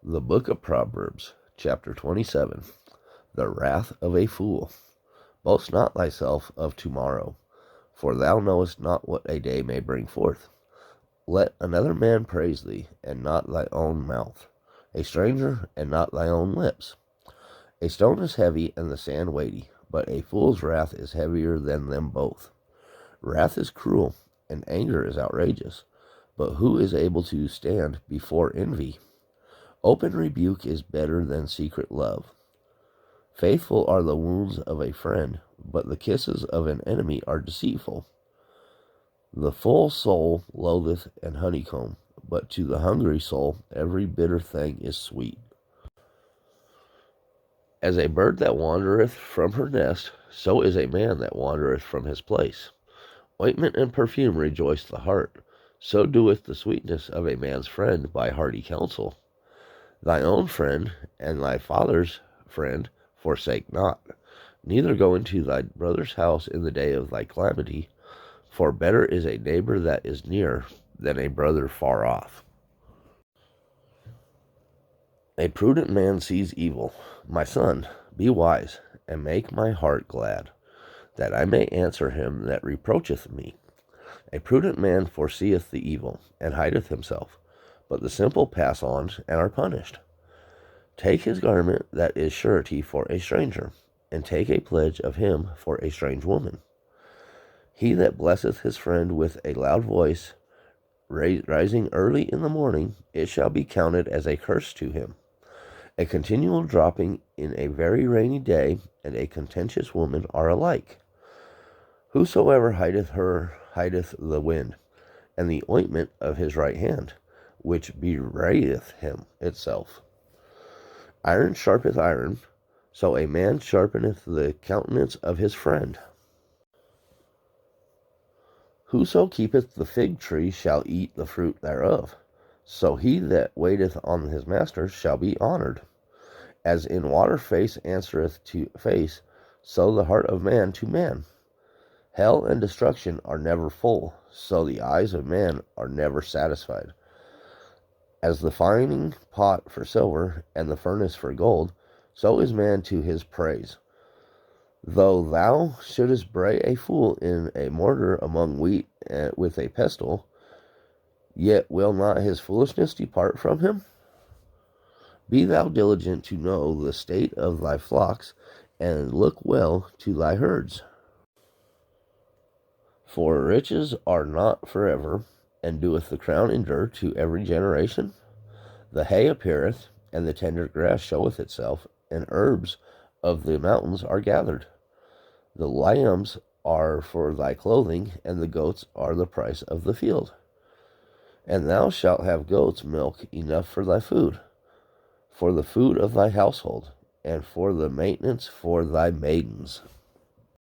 The book of Proverbs, chapter 27. The wrath of a fool. Boast not thyself of tomorrow, for thou knowest not what a day may bring forth. Let another man praise thee, and not thy own mouth, a stranger, and not thy own lips. A stone is heavy, and the sand weighty, but a fool's wrath is heavier than them both. Wrath is cruel, and anger is outrageous, but who is able to stand before envy? Open rebuke is better than secret love. Faithful are the wounds of a friend, but the kisses of an enemy are deceitful. The full soul loatheth an honeycomb, but to the hungry soul every bitter thing is sweet. As a bird that wandereth from her nest, so is a man that wandereth from his place. Ointment and perfume rejoice the heart, so doeth the sweetness of a man's friend by hearty counsel. Thy own friend and thy father's friend forsake not, neither go into thy brother's house in the day of thy calamity, for better is a neighbor that is near than a brother far off. A prudent man sees evil. My son, be wise, and make my heart glad, that I may answer him that reproacheth me. A prudent man foreseeth the evil, and hideth himself, but the simple pass on and are punished. Take his garment that is surety for a stranger, and take a pledge of him for a strange woman. He that blesseth his friend with a loud voice, rising early in the morning, it shall be counted as a curse to him. A continual dropping in a very rainy day, and a contentious woman are alike. Whosoever hideth her hideth the wind, and the ointment of his right hand, which bewrayeth him itself. Iron sharpeneth iron, so a man sharpeneth the countenance of his friend. Whoso keepeth the fig tree shall eat the fruit thereof, so he that waiteth on his master shall be honored. As in water face answereth to face, so the heart of man to man. Hell and destruction are never full, so the eyes of man are never satisfied. As the fining pot for silver, and the furnace for gold, so is man to his praise. Though thou shouldest bray a fool in a mortar among wheat with a pestle, yet will not his foolishness depart from him? Be thou diligent to know the state of thy flocks, and look well to thy herds. For riches are not forever, and doeth the crown endure to every generation? The hay appeareth, and the tender grass showeth itself, and herbs of the mountains are gathered. The lambs are for thy clothing, and the goats are the price of the field. And thou shalt have goats' milk enough for thy food, for the food of thy household, and for the maintenance for thy maidens.